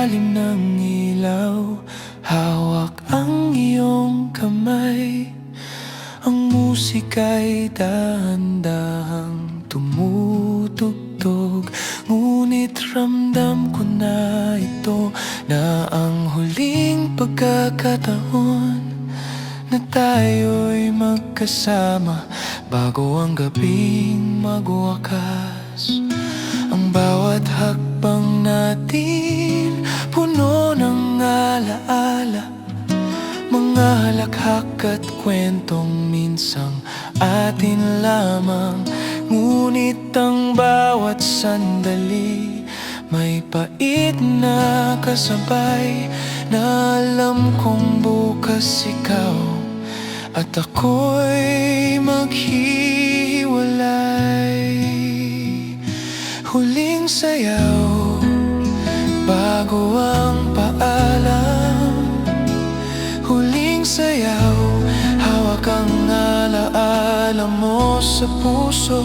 ilalim ng ilaw, hawak ang iyong kamay. Ang musika'y dahan-dahang tumutugtog, ngunit ramdam ko na ito, na ang huling pagkakataon na tayo'y magkasama bago ang gabing magwakas. Ang bawat hakbang natin puno ng alaala, mga halakhak at kwentong minsang atin lamang. Ngunit ang bawat sandali may pait na kasabay, na alam kong bukas ikaw at ako'y maghihiwalay. Huling sayaw bago ang paalam, huling sayaw, hawak ang alaala mo sa puso.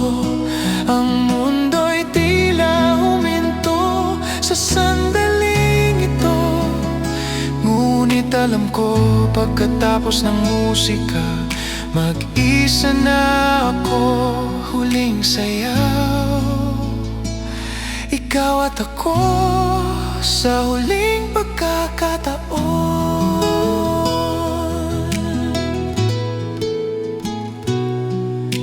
Ang mundo'y tila huminto sa sandaling ito, ngunit alam ko pagkatapos ng musika, mag-isa na ako. Huling sayaw, ikaw at ako sa huling pagkakataon.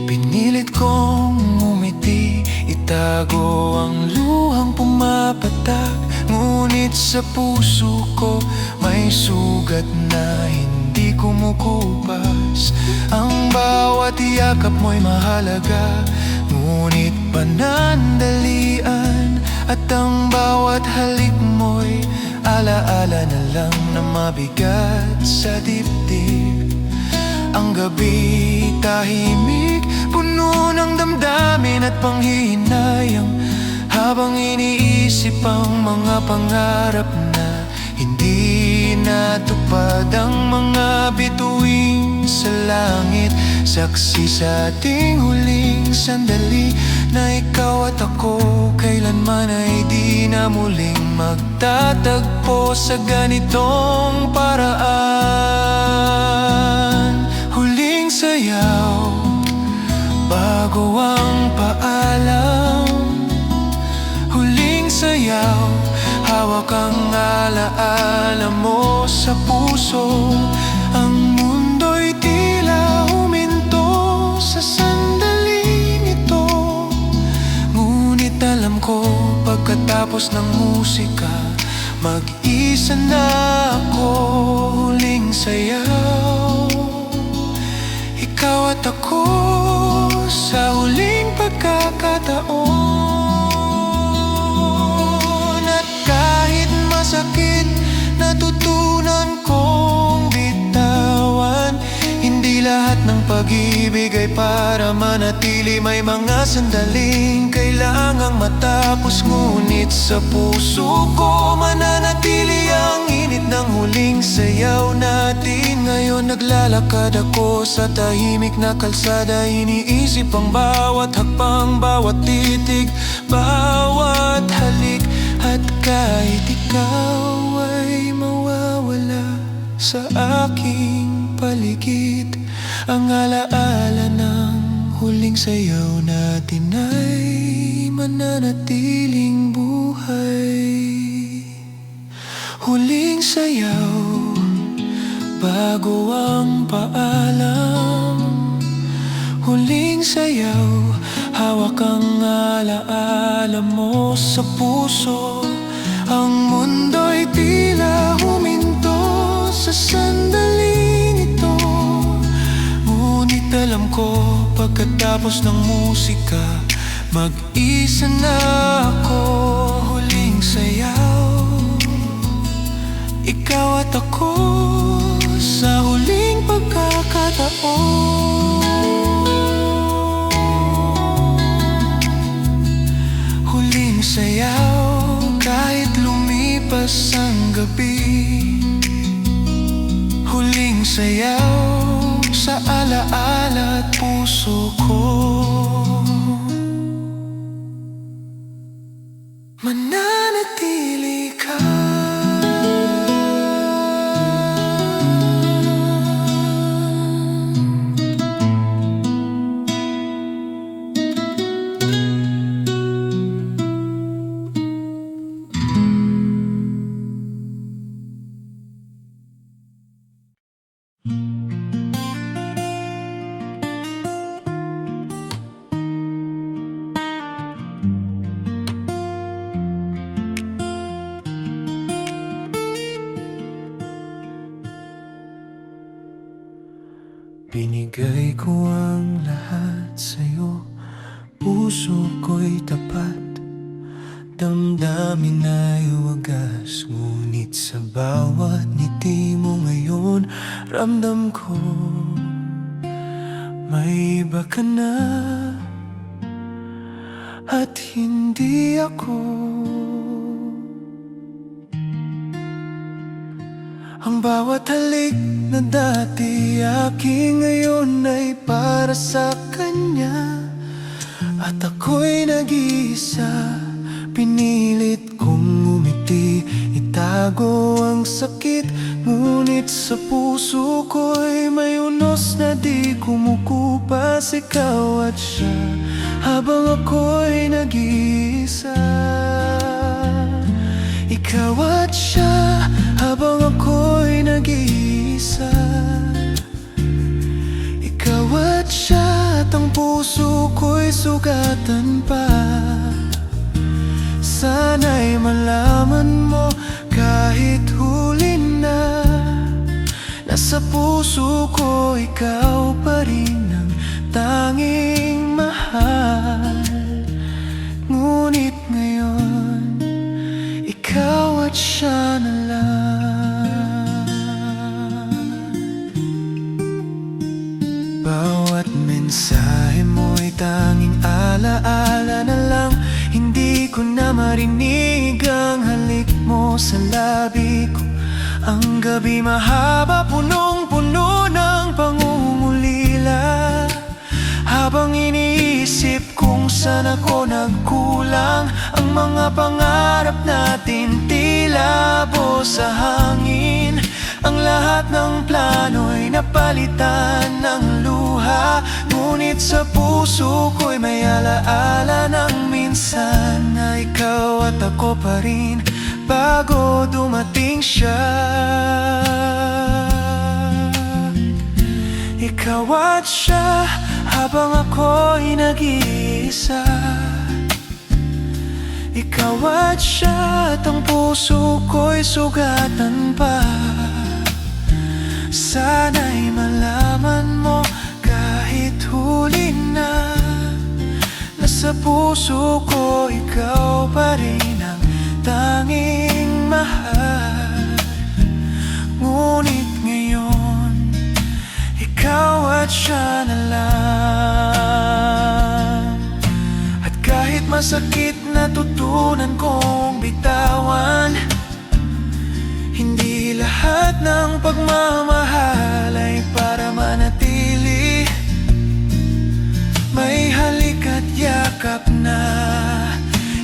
Pinilit kong ngumiti, itago ang luhang pumapatak, ngunit sa puso ko may sugat na hindi kumukupas. Ang bawat yakap mo'y mahalaga, ngunit panandalian, at ang bawat halik mo'y alaala na lang na mabigat sa dibdib. Ang gabi tahimik, puno ng damdamin at panghihinayang, habang iniisip ang mga pangarap na hindi natupad. Ang mga bituin sa langit, saksi sa ating huling sandali, na ikaw at ako kailanman ay di na muling magtatagpo sa ganitong paraan. Huling sayaw bago ang paalam, huling sayaw, hawak ang alaala mo sa puso. Ang mundo'y tila huminto sa sandaling ito, ngunit alam ko pagkatapos ng musika, mag-isa na ako. Huling sayaw, ikaw at ako sa huling pagkakataon. At kahit masakit, natutunan kong bitawan. Hindi lahat ng pag-ibig ay para manatili, may mga sandaling kailangang matapos. Ngunit sa puso ko mananatili ang init ng huling sayaw natin. Ngayon naglalakad ako sa tahimik na kalsada, iniisip ang bawat hakbang, bawat titig, bawat halik. At kahit ikaw ay mawawala sa aking paligid, ang alaala ng huling sayaw natin ay mananatiling buhay. Huling sayaw bago ang paalam, huling sayaw, hawak ang alaala mo sa puso. Ang mundo'y tila huminto sa sandaling ito, ngunit alam ko pagkatapos ng musika, mag-isa na ako. Huling sayaw, ikaw at ako sa huling pagkakataon. Huling sayaw, kahit lumipas ang gabi, huling sayaw sa alaala at puso ko. Mananatili ka. Binigay ko ang lahat sa'yo, puso ko'y tapat, damdamin ay wagas. Ngunit sa bawat ngiti mo ngayon, ramdam ko may iba ka na, at hindi ako. Ang bawat halik na dati aking ngayon ay para sa kanya, at ako'y nag-iisa. Pinilit kong umiti, itago ang sakit, ngunit sa puso ko'y may unos na di kumukupas. Ikaw at siya, habang ako'y nag-iisa. Ikaw at siya, habang ako'y nag-iisa. Ikaw at siya, at ang puso ko'y sugatan pa. Sana'y malaman mo, kahit huli na, nasa puso ko ikaw pa rin ang tanging mahal. Ngunit ngayon, ikaw at siya na lang. Bawat mensahe mo'y tanging alaala na lang. Hindi ko na marinig ang halik mo sa labi ko. Ang gabi mahaba, punong-puno ng pangungulila. Habang iniisip kung saan ako nagkulang, ang mga pangarap natin tila buhos sa hangin. Ang lahat ng plano'y napalitan ng luha, ngunit sa puso ko'y may alaala ng minsan na ikaw at ako pa rin bago dumating siya. Ikaw at siya, habang ako'y nag-iisa. Ikaw at siya, at ang puso ko'y sugatan pa. Sana'y malaman mo, kahit huli na, nasa puso ko ikaw pa rin ang tanging mahal. Ngunit ngayon, ikaw at siya na lang. At kahit masakit natutunan kong bitawan, hindi lahat ng pagmamahal ay para manatili. May halik at yakap na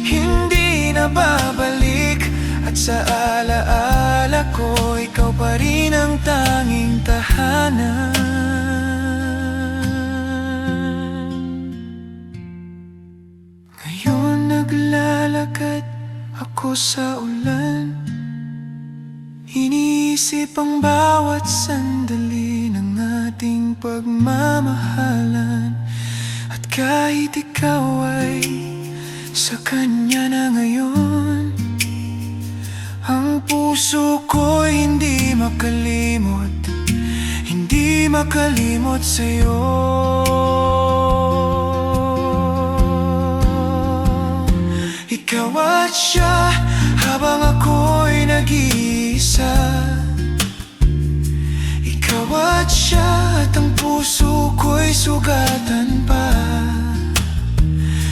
hindi na babalik, at sa alaala ko ikaw pa rin ang tanging tahanan. Ngayon naglalakad ako sa ulan, iniisip ang bawat sandali ng ating pagmamahalan. At kahit ikaw ay sa kanya na ngayon, ang puso ko'y hindi makalimot, hindi makalimot sa'yo. Ikaw at siya, habang ako'y nag-iisa. Ikaw at siya, at ang puso ko'y sugatan pa.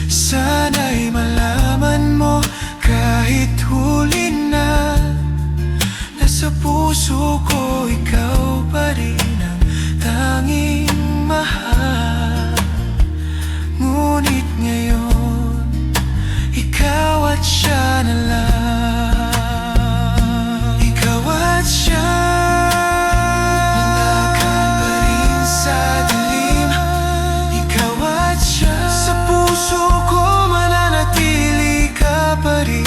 Sana'y malaman mo, kahit huli na, nasa puso ko ikaw pa rin ang tanging mahal. Ngunit ngayon, ikaw at siya na lang. Ikaw at siya, nandakal pa rin sa dilim. Ikaw at siya, sa puso ko mananatili ka pa rin.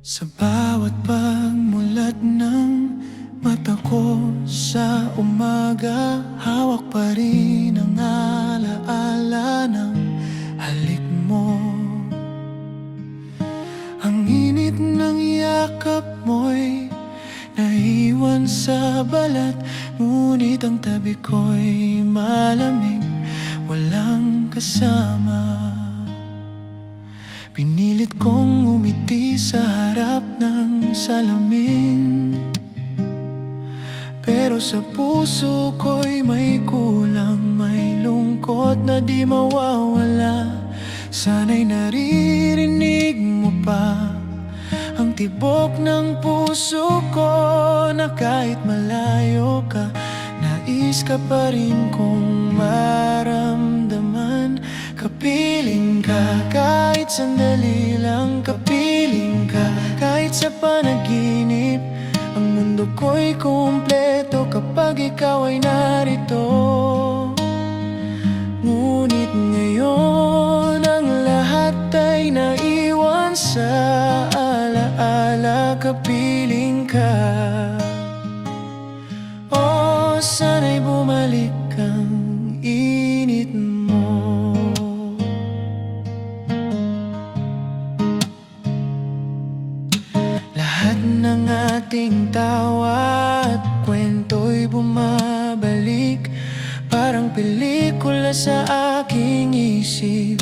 Sa bawat pagmulat ng mata ko sa umaga, hawak pa rin ang alaala ng halik mo. Ang init ng yakap mo'y naiwan sa balat, ngunit ang tabi ko'y malamig, walang kasama. Pinilit kong umiti sa harap ng salamin, pero sa puso ko'y may kulang, may lungkot na di mawawala. Sana'y naririnig mo pa ang tibok ng puso ko, na kahit malayo ka, nais ka pa rin kong maramdaman. Kapiling ka kahit sandali lang, kapiling ka kahit sa panaginip. Ang mundo ko'y kumpleto kapag ikaw ay narito. Ngunit ngayon ang lahat ay naiwan sa alaala. Kapiling ka, oh sana'y bumalik ang init mo. Lahat ng ating tawa at kwento'y bumabalik, parang pelikula sa aking isip,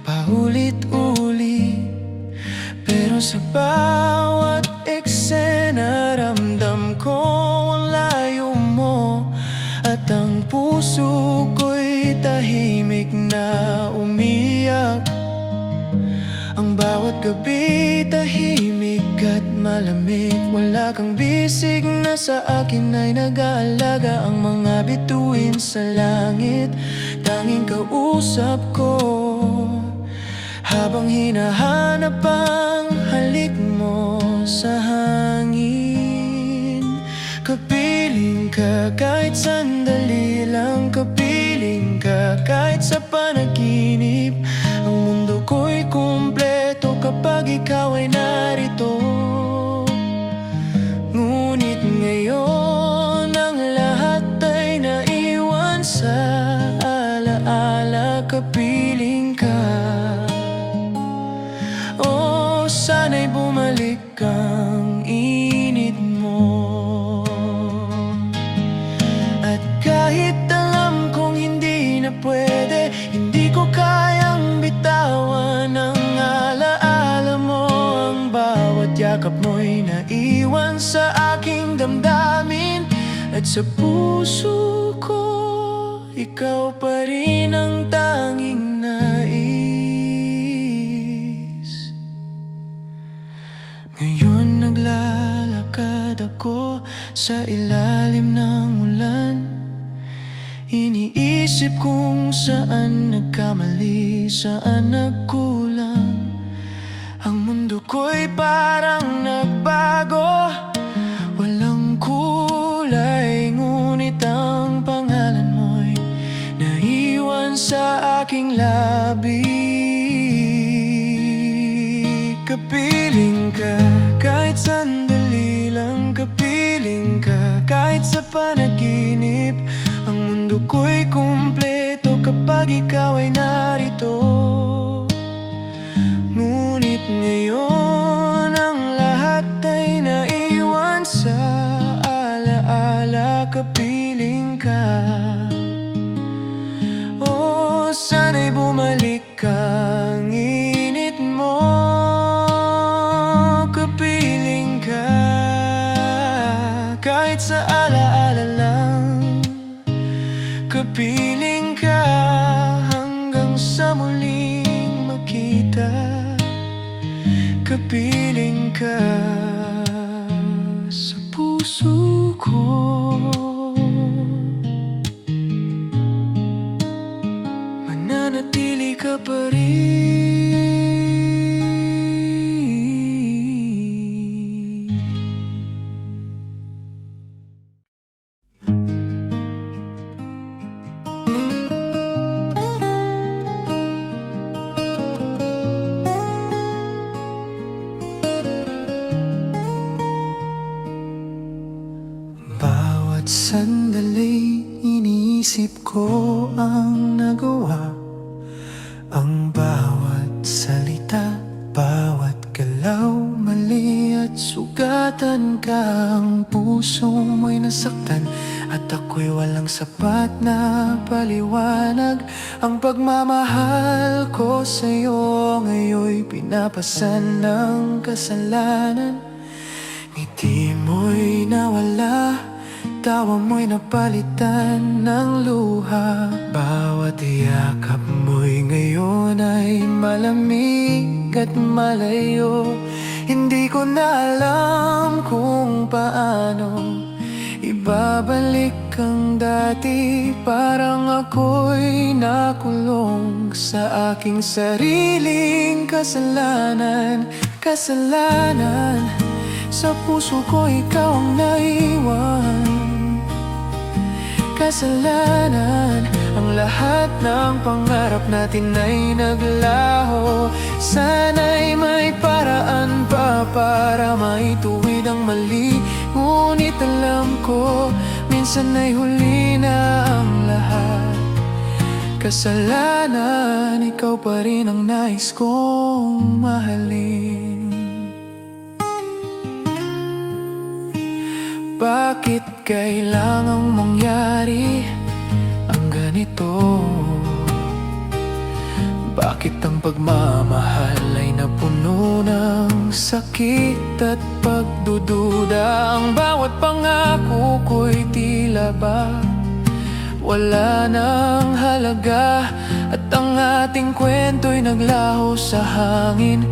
paulit-ulit. Pero sa bawat eksena, ramdam ko ang layo mo, at ang puso ko'y tahimik na umiyak. Ang bawat gabi tahimik at malamig, wala kang bisig na sa akin ay nag-aalaga. Ang mga bituin sa langit, tanging kausap ko, habang hinahanap ang halik mo sa hangin. Kapiling ka kahit sandali lang, kapiling ka kahit sa panaginip. Ang mundo ko'y kumpleto kapag ikaw ay narito. Ngunit ngayon ang lahat ay naiwan sa alaala. Kapiling ka, oh sana'y bumalik ang init mo. At kahit alam kong hindi na pwede, hindi ko kayang bitawan ang alaala mo. Ang bawat yakap mo'y naiwan sa aking damdamin, at sa puso ko, ikaw pa rin ang tanging nais. Ngayon naglalakad ako sa ilalim ng ulan, iniisip kung saan nagkamali, saan nagkulang. Ang mundo ko'y parang nagbago, walang kulay, ngunit ang pangalan mo'y naiwan sa aking labi. Kapiling ka kahit sandali lang, kapiling ka kahit sa panaginip. Ang mundo ko'y kumpleto kapag ikaw ay narito. Ngunit ngayon ang lahat ay naiwan sa alaala. Kapiling ka, oh sana'y bumalik ang init mo. Kapiling ka kahit sa alaala lang, kapiling ka hanggang sa muling makita. Kapiling ka sa puso ko, mananatili ka pa rin. sandali iniisip ko ang nagawa, ang bawat salita, bawat galaw, mali at sugatan ka. Ang puso mo'y nasaktan at ako'y walang sapat na paliwanag. Ang pagmamahal ko sa'yo ngayon'y pinapasan ng kasalanan. Ngiti mo'y nawala, tawa mo'y napalitan ng luha. Bawat yakap mo'y ngayon ay malamig at malayo. Hindi ko na alam kung paano ibabalik ang dati. Parang ako'y nakulong sa aking sariling kasalanan. Kasalanan, sa puso ko ikaw ang naiwan. Kasalanan, ang lahat ng pangarap natin ay naglaho. Sana'y may paraan pa para maituwid ang mali. Ngunit alam ko, minsan ay huli na ang lahat. Kasalanan, ikaw pa rin ang nais kong mahalin. Bakit kailangang mangyari ang ganito? Bakit ang pagmamahal ay napuno ng sakit at pagdududa? Ang bawat pangako ko'y tila ba wala nang halaga, at ang ating kwento'y naglaho sa hangin.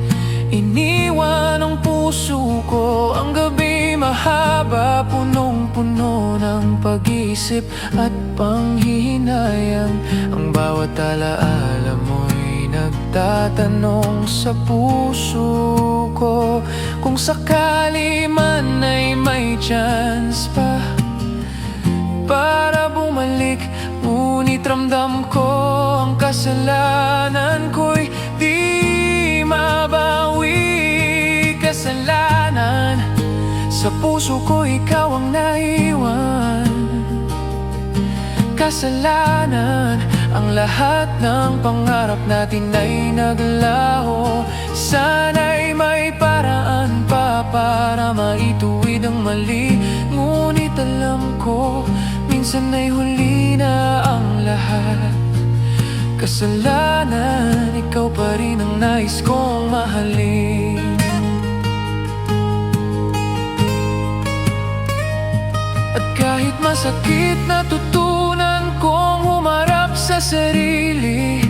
Iniwan ang puso ko, ang gabi mahaba, punong-puno ng pag-iisip at panghihinayang. Ang bawat alaala mo'y nagtatanong sa puso ko kung sakali man ay may chance pa para bumalik. Ngunit ramdam ko ang kasalanan ko'y di mabawi. Kasalanan, sa puso ko ikaw ang naiwan. Kasalanan, ang lahat ng pangarap natin ay naglaho. Sana'y may paraan pa para maituwid ang mali. Ngunit alam ko, minsan ay huli na ang lahat. Kasalanan, ikaw pa rin ang nais kong mahalin. At kahit masakit, natutunan kong humarap sa sarili.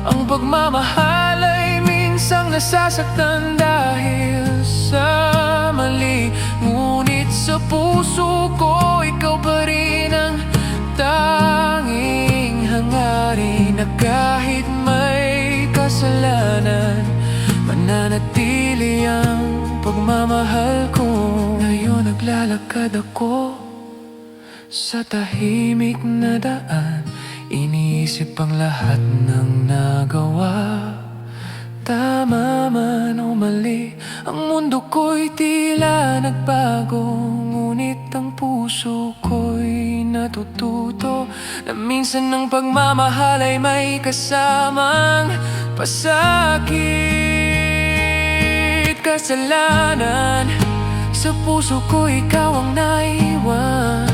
Ang pagmamahal ay minsang nasasaktan dahil sa mali. Ngunit sa puso ko, ikaw pa rin ang tanging hangarin. Na kahit may kasalanan, mananatili ang pagmamahal ko. Ngayon naglalakad ako sa tahimik na daan, iniisip ang lahat ng nagawa. Tama man o mali, ang mundo ko'y tila nagbago. Ngunit ang puso ko'y natututo na minsan ang pagmamahal ay may kasamang pasakit. Kasalanan, sa puso ko ikaw ang naiwan.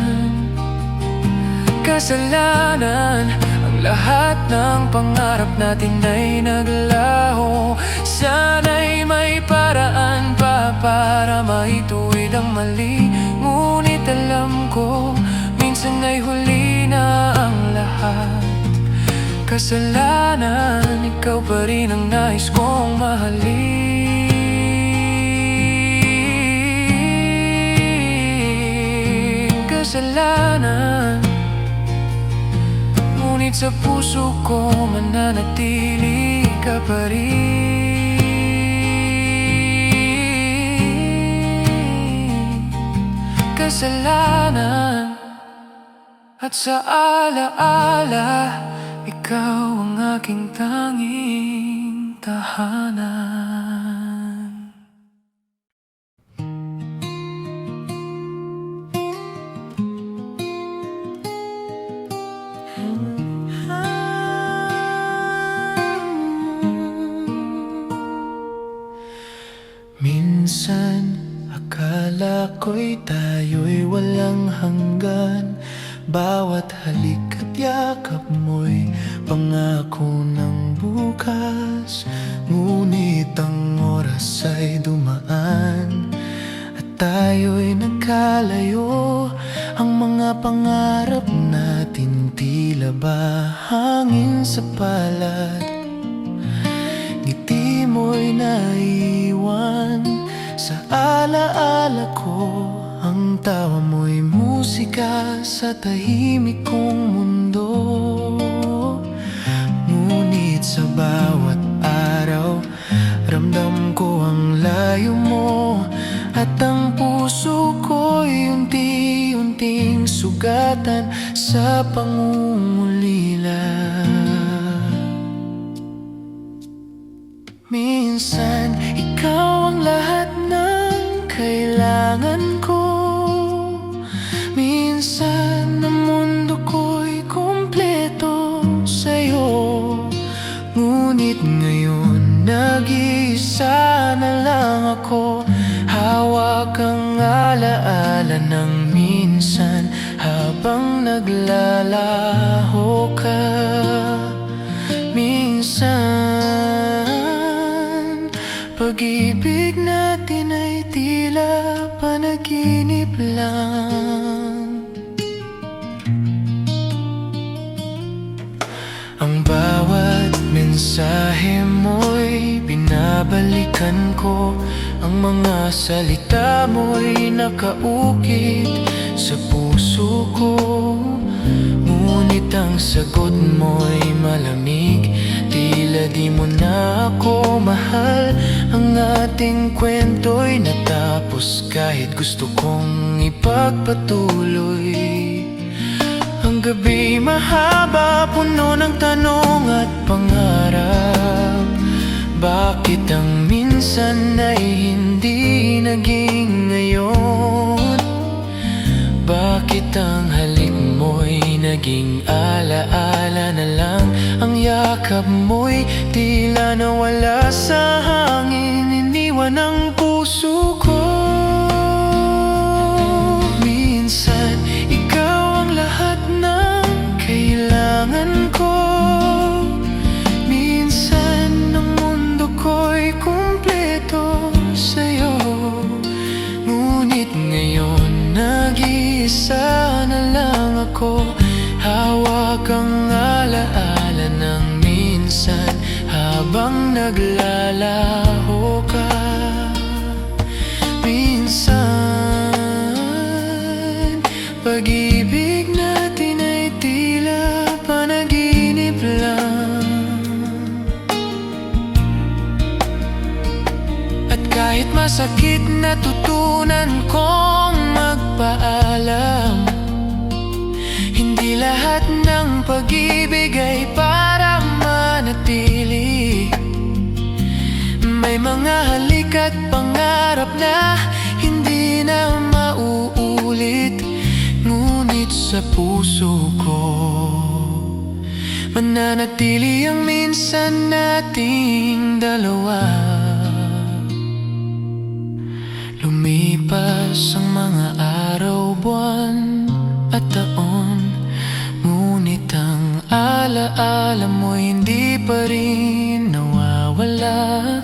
Kasalanan, ang lahat ng pangarap natin ay naglaho. Sana'y may paraan pa para maituwid ang mali. Ngunit alam ko, minsan ay huli na ang lahat. Kasalanan, ikaw pa rin ang nais kong mahalin. Kasalanan, ngunit sa puso ko mananatili ka pa rin. Kasalanan, at sa alaala, ikaw ang aking tanging tahanan. ko'y tayo'y walang hanggan. Bawat halik at yakap mo'y pangako ng bukas. Ngunit ang oras ay dumaan at tayo'y nagkalayo. Ang mga pangarap natin tila ba hangin sa palad. Ngiti mo'y naiwan sa alaala ko. Ang tawa mo'y musika sa tahimik kong mundo. Ngunit sa bawat araw, ramdam ko ang layo mo. At ang puso ko'y unti-unting sugatan sa pangungulila. Minsan, ikaw ang lahat ng kailangan ko. Minsan, ang mundo ko'y kumpleto sa'yo. Ngunit ngayon, nag-iisa na lang ako. Hawak ang alaala ng minsan habang naglalaho ka. Minsan, pag-ibig natin ay tila panaginip lang. Ang bawat mensahe mo'y binabalikan ko. Ang mga salita mo'y nakaukit sa puso ko. Ngunit ang sagot mo'y malamig, tila di mo na ako mahal. Ang ating kwento'y natapos kahit gusto kong ipagpatuloy. Ang gabi mahaba, puno ng tanong at pangarap. Bakit ang minsan ay hindi naging ngayon? Bakit ang halik mo'y naging alaala na lang? Ang yakap mo'y tila nawala sa hangin, iniwan ang puso ko. Minsan, ikaw ang lahat ng kailangan ko. Minsan, ang mundo ko'y kumpleto sa'yo. Ngunit ngayon, nag-iisa na lang ako. Hawak ang alaala ng minsan habang naglalaho ka. Minsan, pag-ibig natin ay tila panaginip lang. At kahit masakit, natutunan kong magpaalam. Hindi lahat ng pag-ibig ay para manatili. May mga halik at pangarap na hindi na mauulit. Ngunit sa puso ko, mananatili ang minsan nating dalawa. Lumipas ang mga araw, buwan at taon, ngunit ang alaala mo hindi pa rin nawawala.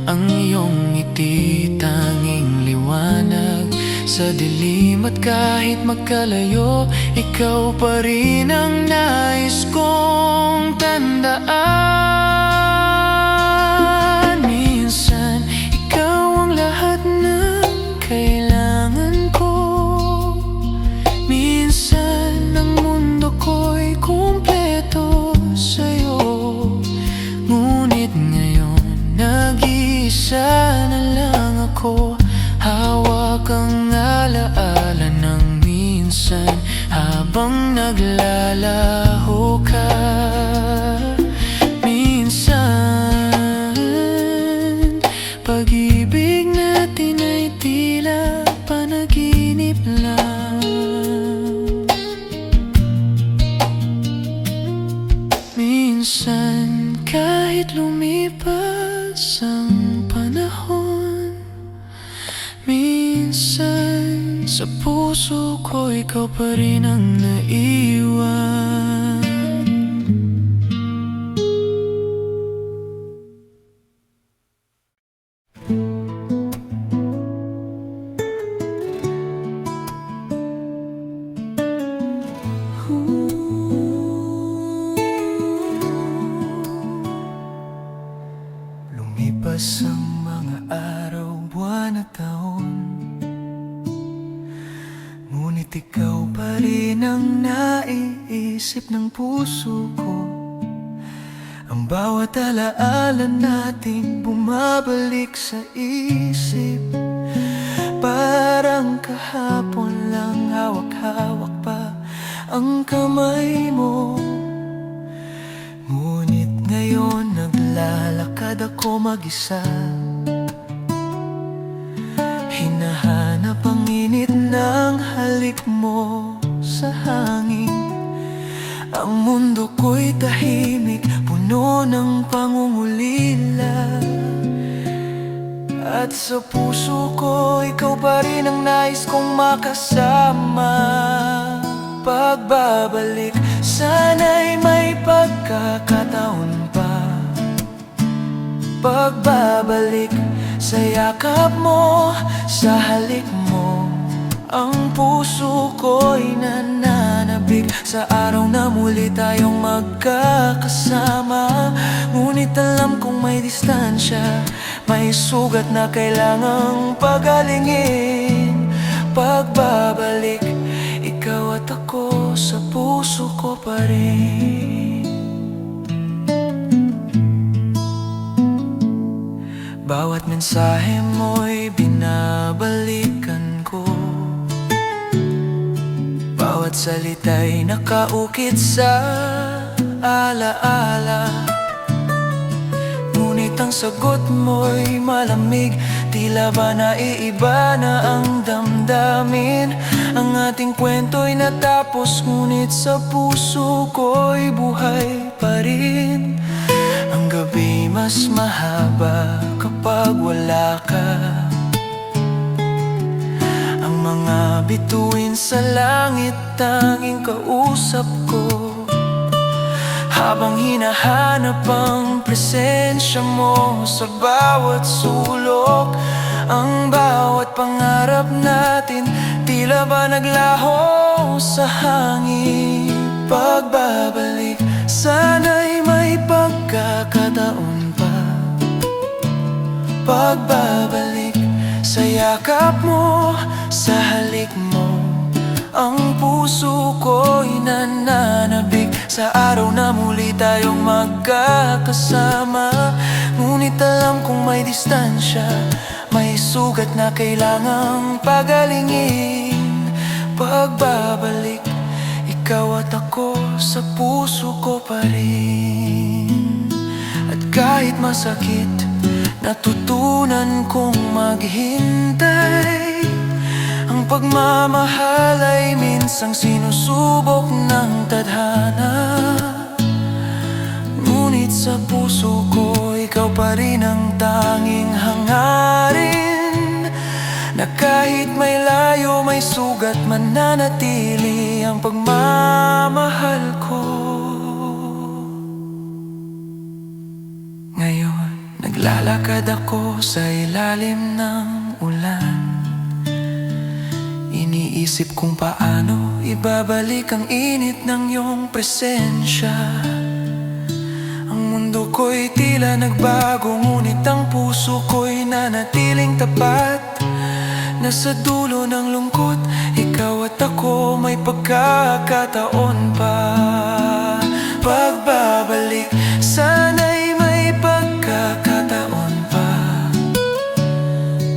Ang iyong ngiti tanging liwanag sa dilim, at kahit magkalayo, ikaw pa rin ang nais kong tandaan. Minsan, ikaw ang lahat ng kailangan ko. Minsan, ang mundo ko'y kumpleto sa'yo. Ngunit ngayon, nag-iisa na lang ako. Hawak ang alaala ng minsan habang naglalaho ka. Minsan, pag-ibig natin ay tila panaginip lang. Minsan, kahit lumipas ang panahon, minsan Sa puso ko ikaw pa rin ang naiwan. Lumipas ang mga araw, buwan at taon, ngunit ikaw pa rin ang naiisip ng puso ko. Ang bawat alaala natin bumabalik sa isip, parang kahapon lang hawak-hawak pa ang kamay mo. Ngunit ngayon naglalakad ako mag-isa, hinahanap ang init ng halik mo sa hangin. Ang mundo ko'y tahimik, puno ng pangungulila, at sa puso ko ikaw pa rin ang nais kong makasama. Pagbabalik, sana'y may pagkakataon pa. Pagbabalik, sa yakap mo, sa halik mo, ang puso ko'y nananabik sa araw na muli tayong magkakasama. Ngunit alam kong may distansya, may sugat na kailangang pagalingin. Pagbabalik, ikaw at ako sa puso ko pa rin. Bawat mensahe mo'y binabalikan ko, bawat salita'y nakaukit sa alaala. Ngunit ang sagot mo'y malamig, tila ba naiiba na ang damdamin. Ang ating kwento'y natapos, ngunit sa puso ko'y buhay pa rin. Ang gabi mas mahaba kapag wala ka, ang mga bituin sa langit tanging kausap ko. Habang hinahanap ang presensya mo sa bawat sulok, ang bawat pangarap natin tila ba naglaho sa hangin. Pagbabalik, sana'y may pagkakataon pa. Pagbabalik, sa yakap mo, sa halik mo, ang puso ko'y nananabik sa araw na muli tayong magkakasama. Ngunit alam kong may distansya, may sugat na kailangang pagalingin. Pagbabalik, ikaw at ako sa puso ko pa rin. At kahit masakit, natutunan kong maghintay. Ang pagmamahal ay minsang sinusubok ng tadhana, ngunit sa puso ko ikaw pa rin ang tanging hangarin. Na kahit may layo, may sugat, mananatili ang pagmamahal ko. Ngayon, naglalakad ako sa ilalim ng ulan. Iniisip kung paano ibabalik ang init ng iyong presensya. Ang mundo ko'y tila nagbago, ngunit ang puso ko'y nanatiling tapat. Nasa dulo ng lungkot, ikaw at ako may pagkakataon pa. Pagbabalik, sana'y may pagkakataon pa.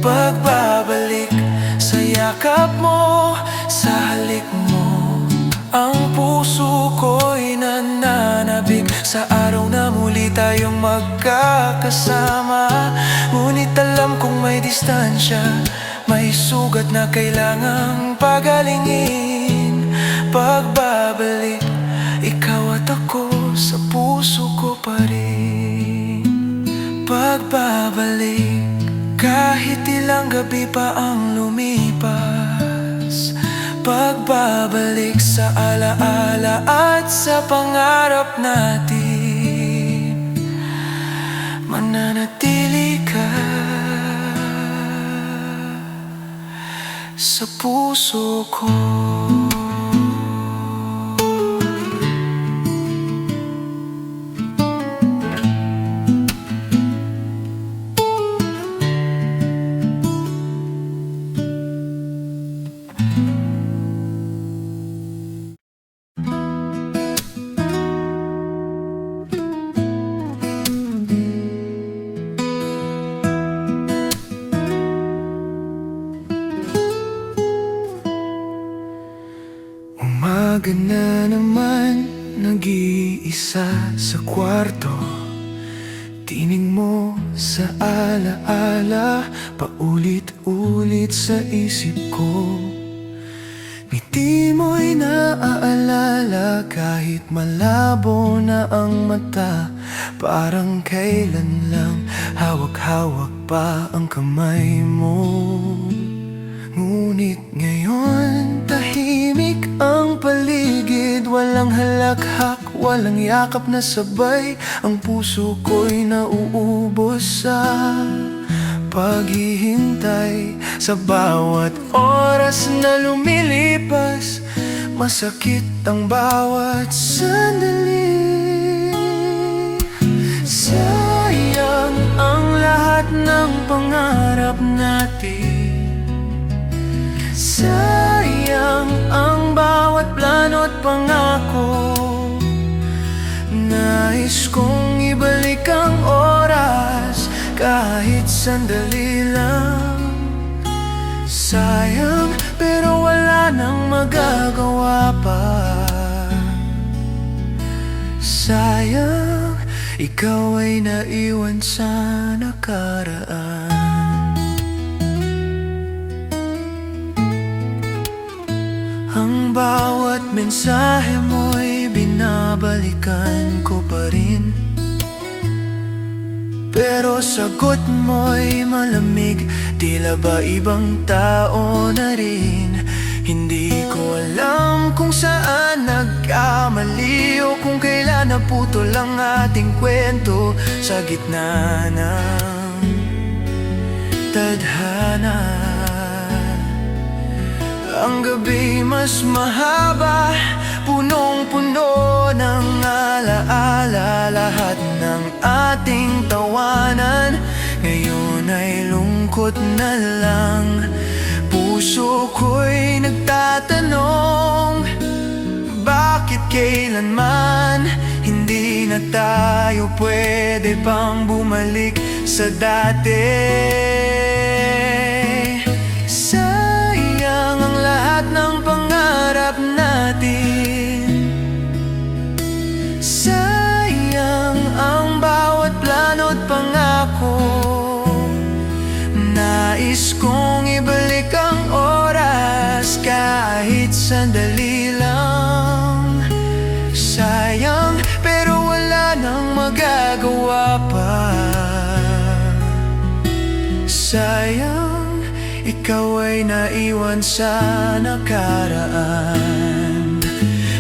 Pagbabalik, sa yakap mo, sa halik mo, ang puso ko'y nananabik sa araw na muli tayong magkakasama. Ngunit alam kong may distansya, may sugat na kailangang pagalingin. Pagbabalik, ikaw at ako sa puso ko pa rin. Pagbabalik, kahit ilang gabi pa ang lumipas, pagbabalik sa alaala at sa pangarap natin, mananatili ka sa puso ko. Umaga na naman, nag-iisa sa kwarto. Tining mo sa alaala, paulit-ulit sa isip ko. Ngiti mo'y naaalala kahit malabo na ang mata. Parang kailan lang hawak-hawak pa ang kamay mo. Ngunit ngayon tahimik ang paligid, walang halakhak, walang yakap na sabay. Ang puso ko'y nauubos sa paghihintay. Sa bawat oras na lumilipas, masakit ang bawat sandali. Sayang ang lahat ng pangarap natin. Sayang ang bawat plano at pangako. Nais kong ibalik ang oras kahit sandali lang. Sayang pero wala nang magagawa pa. Sayang ikaw ay naiwan sa nakaraan. Ang bawat mensahe mo'y binabalikan ko pa rin, pero sagot mo'y malamig, tila ba ibang tao na rin. Hindi ko alam kung saan nagkamali o kung kailan naputol ang ating kwento sa gitna ng tadhana. Ang gabi mas mahaba, punong-puno ng alaala. Lahat ng ating tawanan ngayon ay lungkot na lang. Puso ko'y nagtatanong, bakit kailanman hindi na tayo pwede pang bumalik sa dati? Sayang ang lahat ng pangarap natin. Sayang ang bawat plano at pangako. Nais kong ibalik ang oras kahit sandali lang. Sayang pero wala nang magagawa pa. Sayang ikaw ay naiwan sa nakaraan.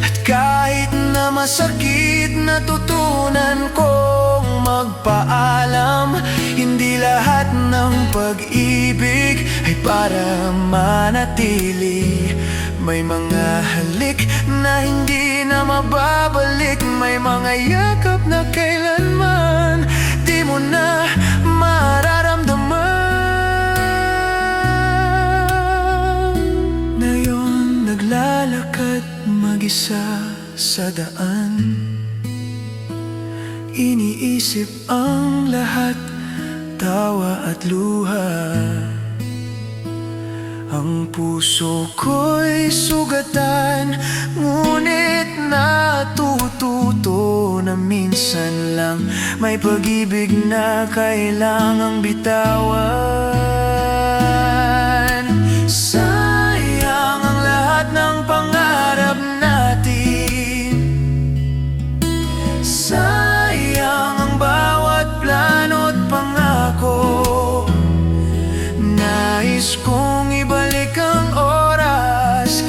At kahit na masakit, natutunan kong magpaalam. Hindi lahat ng pag-ibig ay para manatili. May mga halik na hindi na mababalik. May mga yakap na kailanman di mo na mararamdaman. Ngayon naglalakad mag-isa sa daan, iniisip ang lahat, tawa at luha. Ang puso ko'y sugatan, ngunit natututo na minsan lang may pag-ibig na kailangang bitawan. Sayang ang lahat ng pangarap natin. Sayang ang bawat plano at pangako. Nais kong ibalik ang oras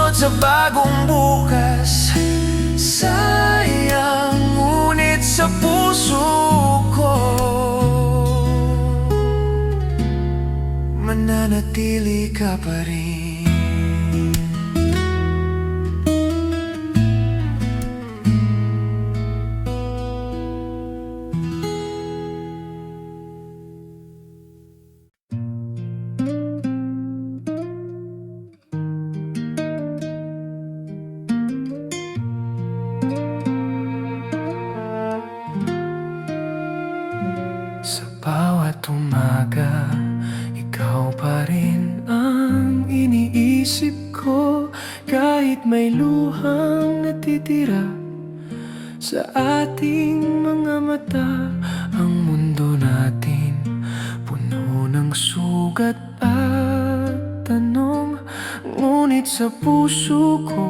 sumunod sa bagong bukas. Sayang, ngunit sa puso ko mananatili ka pa rin. Sa bawat umaga, ikaw pa rin ang iniisip ko. Kahit may luhang natitira sa ating mga mata, ang mundo natin puno ng sugat at tanong. Ngunit sa puso ko,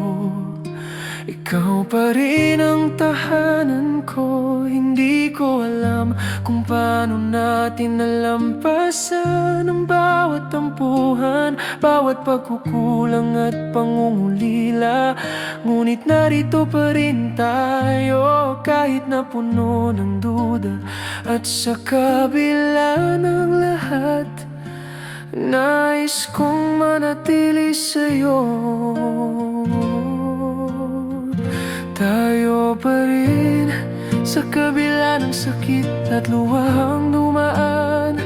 ikaw pa rin ang tahanan ko. Hindi ko alam kung paano natin nalampasan ang bawat tampuhan, bawat pagkukulang at pangungulila. Ngunit narito pa rin tayo, kahit na puno ng duda. At sa kabila ng lahat, nais kong manatili sa'yo. Tayo pa rin sa kabila ng sakit at luwang dumaan.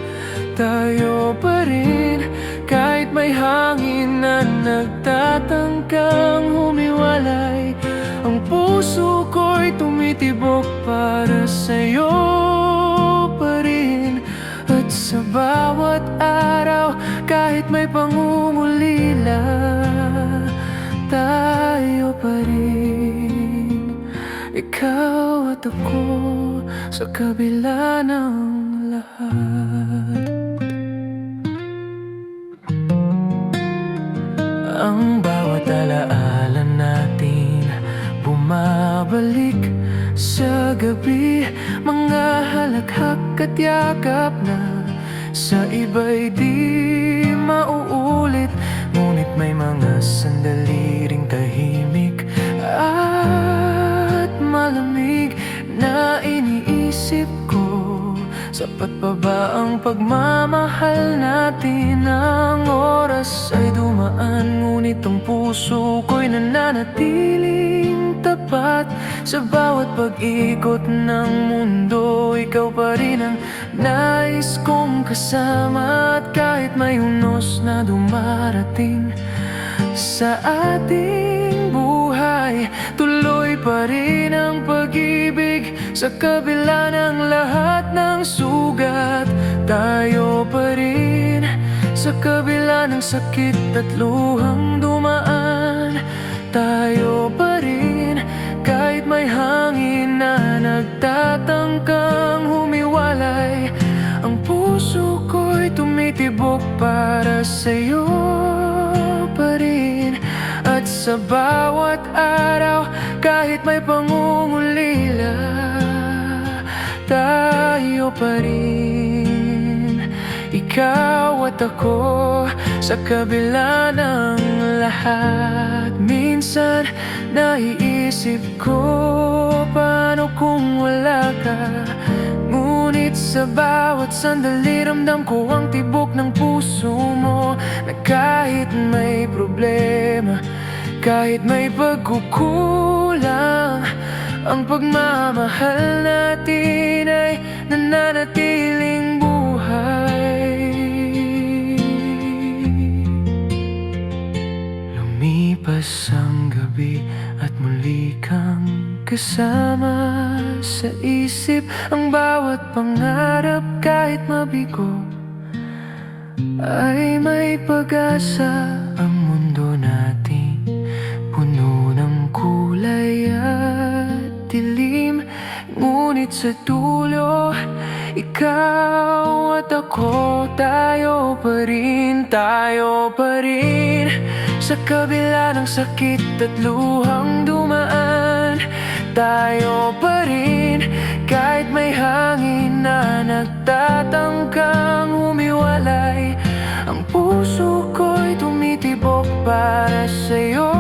Tayo pa rin kahit may hangin na nagtatangkang humiwalay. Ang puso ko'y tumitibok para sa'yo pa rin. At sa bawat araw, kahit may pangungulila, tayo pa rin. Ikaw at ako sa kabila ng lahat. Ang bawat alaala natin bumabalik sa gabi. Mga halakhak at yakap na sa iba'y di mauulit. Ngunit may mga sandali ring tahimik at malamig na iniisip ko. Sapat pa ba ang pagmamahal natin? Ang oras ay dumaan, ngunit ang puso ko'y nananatiling tapat. Sa bawat pag-ikot ng mundo, ikaw pa rin ang nais kong kasama. At kahit may unos na dumarating sa ating buhay, tuloy pa rin ang pag-ibig. Sa kabila ng lahat ng sugat, tayo pa rin. Sa kabila ng sakit at luhang dumaan, tayo pa rin. Kahit may hangin na nagtatangkang humiwalay, ang puso ko'y tumitibok para sa'yo pa rin. At sa bawat araw, kahit may pangungulila, tayo pa rin. Ikaw at ako sa kabila ng lahat. Minsan naiisip ko, paano kung wala ka? Ngunit sa bawat sandali, ramdam ko ang tibok ng puso mo. Na kahit may problema, kahit may pagkukulang, ang pagmamahal natin ay nananatiling buhay. Lumipas ang gabi at muli kang kasama sa isip. Ang bawat pangarap kahit mabigo ay may pag-asa. Ang mundo natin puno ng kulay at dilim, ngunit sa dulo, ikaw at ako, tayo pa rin. Tayo pa rin sa kabila ng sakit at luhang dumaan. Tayo pa rin kahit may hangin na nagtatangkang humiwalay. Ang puso ko'y tumitibok para sa'yo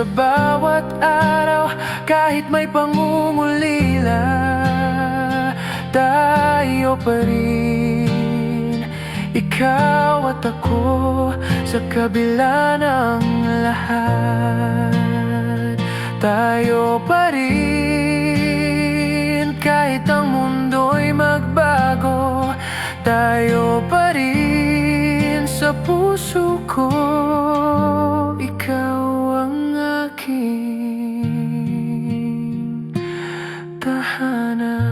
sa bawat araw. Kahit may pangungulila, tayo pa rin, ikaw at ako, sa kabila ng lahat. Tayo pa rin, kahit ang mundo'y magbago. Tayo pa rin, sa puso ko, ikaw ang aking tahanan.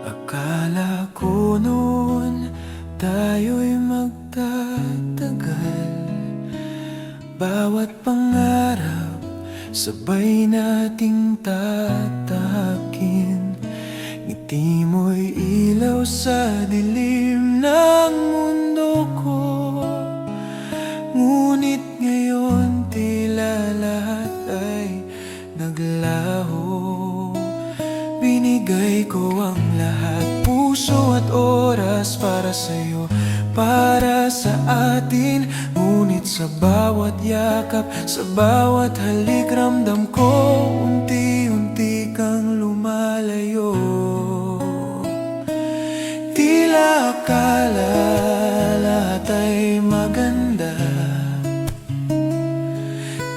Akala ko noon tayo'y magtatagal. Bawat pangarap sabay nating tatahakin. Ngiti mo'y ilaw sa dilim ng mundo ko. Ngunit ngayon tila lahat ay naglaho. Binigay ko ang lahat, puso at oras para sa'yo, para sa atin. Ngunit sa bawat yakap, sa bawat halik, ramdam ko unti-unti kang lumalayo. Tila akala lahat ay maganda,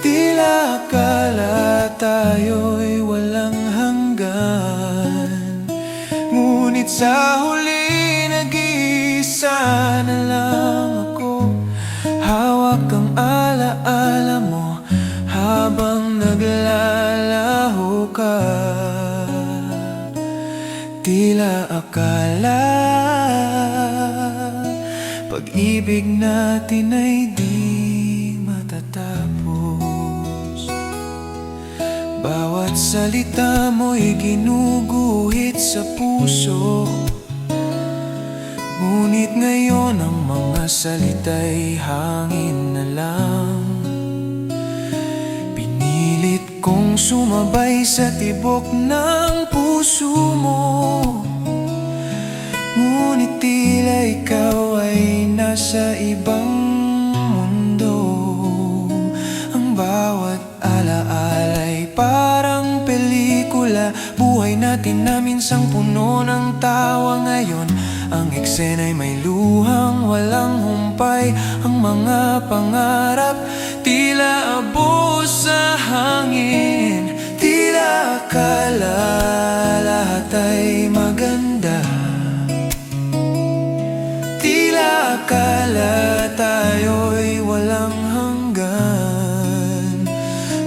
tila akala tayo'y walang hanggan. Ngunit sa huli, nag-iisa na lang ako. Hawak ang alaala mo habang naglalaho ka. Tila akala pag-ibig natin ay di matatapos. Bawat salita mo'y ginuguhit sa puso. Ngunit ngayon ang mga salita'y hangin na lang. Pinilit kong sumabay sa tibok ng puso mo. Ngunit tila ikaw ay nasa ibang mundo. Ang bawat alaala'y parang pelikula. Buhay natin na minsang puno ng tawa. Ngayon ang eksena'y may luhang walang humpay. Ang mga pangarap tila abo sa hangin. Tila akala lahat ay maganda, tila akala tayo'y walang hanggan.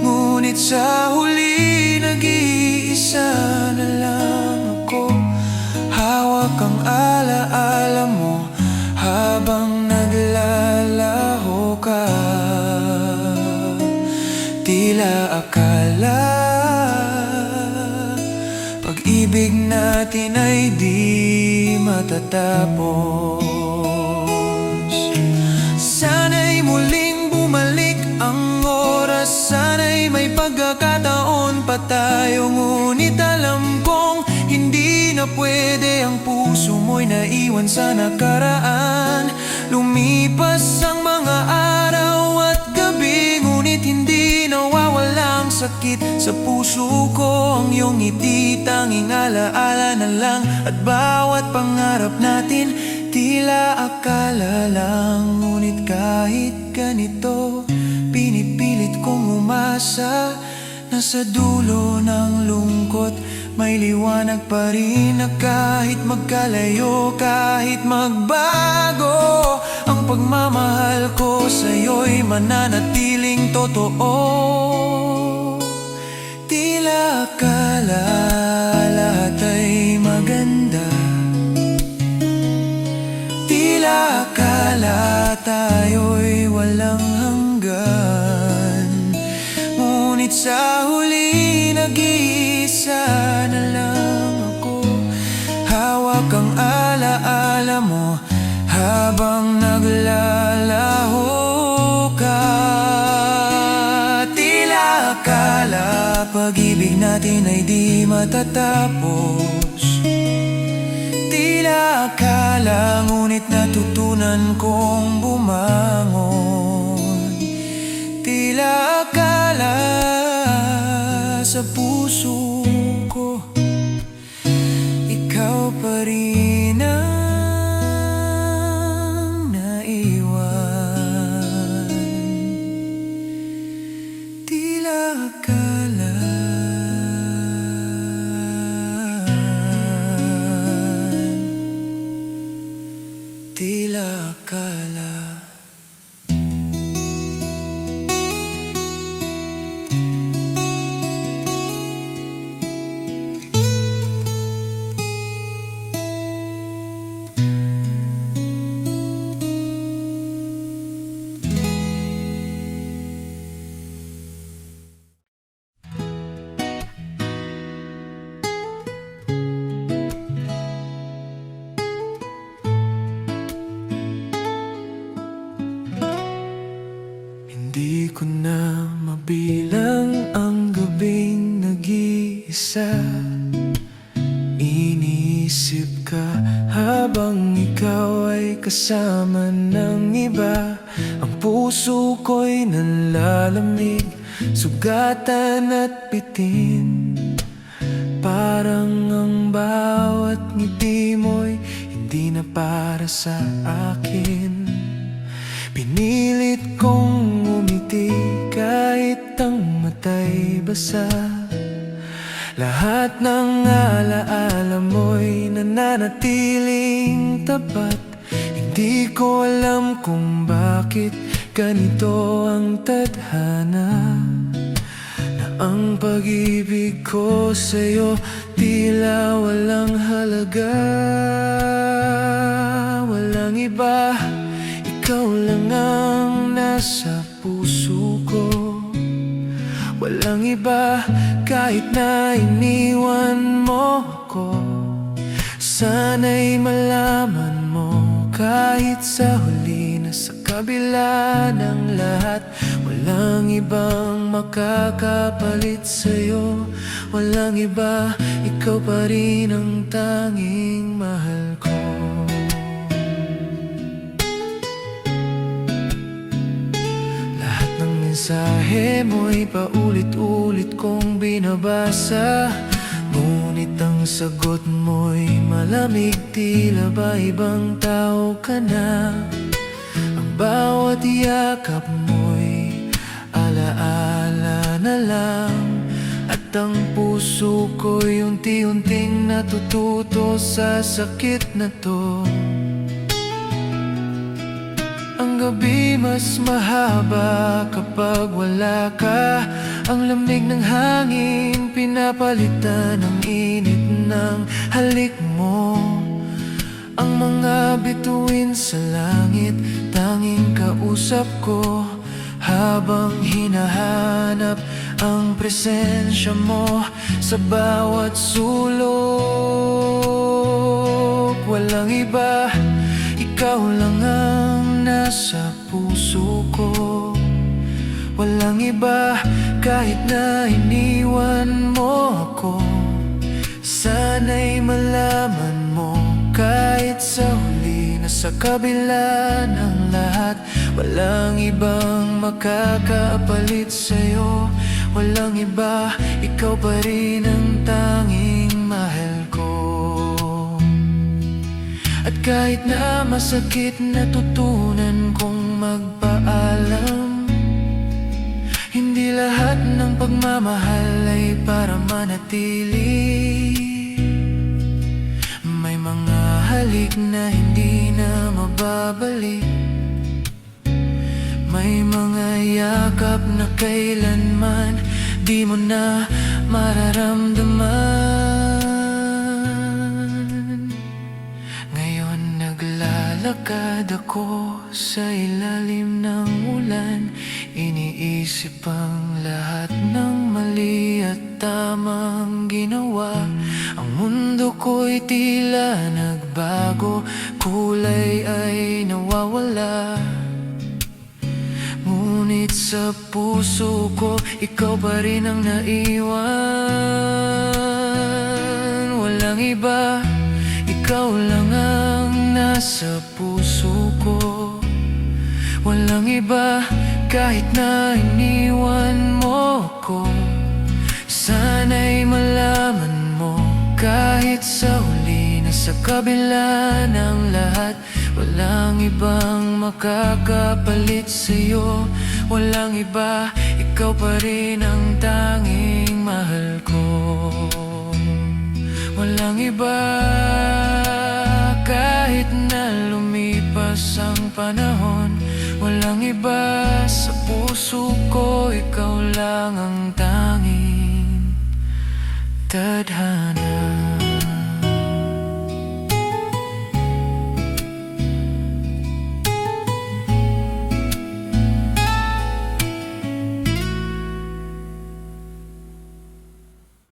Ngunit sa huli, nag-iisa na lang ako. Hawak ang alaala mo habang naglalaho ka. Tila akala pag-ibig natin ay di matatapos. Sana'y muling bumalik ang oras, sana'y may pagkakataon pa tayo. Ngunit alam kong hindi na pwede, ang puso mo'y naiwan sa nakaraan. Lumipas ang mga araw at gabi, ngunit hindi nawawala ang sakit sa puso ko. Ang iyong ngiti, tanging alaala na lang. At bawat pangarap natin, tila akala lang. Ngunit kahit ganito, pinipilit kong umasa na sa dulo ng lungkot may liwanag pa rin. Na kahit magkalayo, kahit magbago, ang pagmamahal ko sa'yo'y mananatiling totoo. Tila akala lahat ay maganda, tila akala tayo'y walang hanggan. Ngunit sa huli, nag-iisa na lang ako. alaala mo habang naglalaho ka. Tila akala pag-ibig natin ay di matatapos. Tila akala ngunit natutunan kong bumangon. Tila akala sa puso ko ikaw pa rin ang naiwan. Tila akala tila akala. Hindi ko na mabilang ang gabing nag-iisa. Iniisip ka habang ikaw ay kasama ng iba. Ang puso ko'y nanlalamig, sugatan at bitin. Parang ang bawat ngiti mo'y hindi na para sa akin. Pinilit kong umiti kahit ang mata'y basa. Lahat ng alaala mo'y nananatiling tapat. Hindi ko alam kung bakit ganito ang tadhana, na ang pag-ibig ko sa'yo tila walang halaga. Walang iba, ikaw lang ang nasa puso ko. Walang iba kahit na iniwan mo ko. Sana'y malaman mo kahit sa huli na sa kabila ng lahat, walang ibang makakapalit sa'yo. Walang iba, ikaw pa rin ang tanging mahal ko. Mensahe mo'y paulit-ulit kong binabasa, ngunit ang sagot mo'y malamig, tila ba ibang tao ka na. Ang bawat yakap mo'y alaala na lang, at ang puso ko'y unti-unting natututo sa sakit na to. Ang gabi mas mahaba kapag wala ka. Ang lamig ng hangin pinapalitan ng init ng halik mo. Ang mga bituin sa langit tanging kausap ko, habang hinahanap ang presensya mo sa bawat sulok. Walang iba, ikaw lang ang nasa puso ko. Walang iba kahit na iniwan mo ako. Sana'y malaman mo kahit sa huli na sa kabila ng lahat, walang ibang makakapalit sa'yo. Walang iba, ikaw pa rin ang tanging mahal ko. At kahit na masakit, natutunan kong magpaalam. Hindi lahat ng pagmamahal ay para manatili. May mga halik na hindi na mababalik. May mga yakap na kailanman di mo na mararamdaman. Ngayon naglalakad ako sa ilalim ng ulan, iniisip ang lahat ng mali at tamang ginawa. Ang mundo ko'y tila nagbago, kulay ay nawawala. Ngunit sa puso ko, ikaw pa rin ang naiwan. Walang iba, ikaw lang ang nasa puso ko. Walang iba, kahit na iniwan mo ko. Sana'y malaman mo, kahit sa huli na sa kabila ng lahat, walang ibang makakapalit sa'yo. Walang iba, ikaw pa rin ang tanging mahal ko. Walang iba, kahit na lumipas ang panahon. Walang iba, sa puso ko, ikaw lang ang tanging tadhana.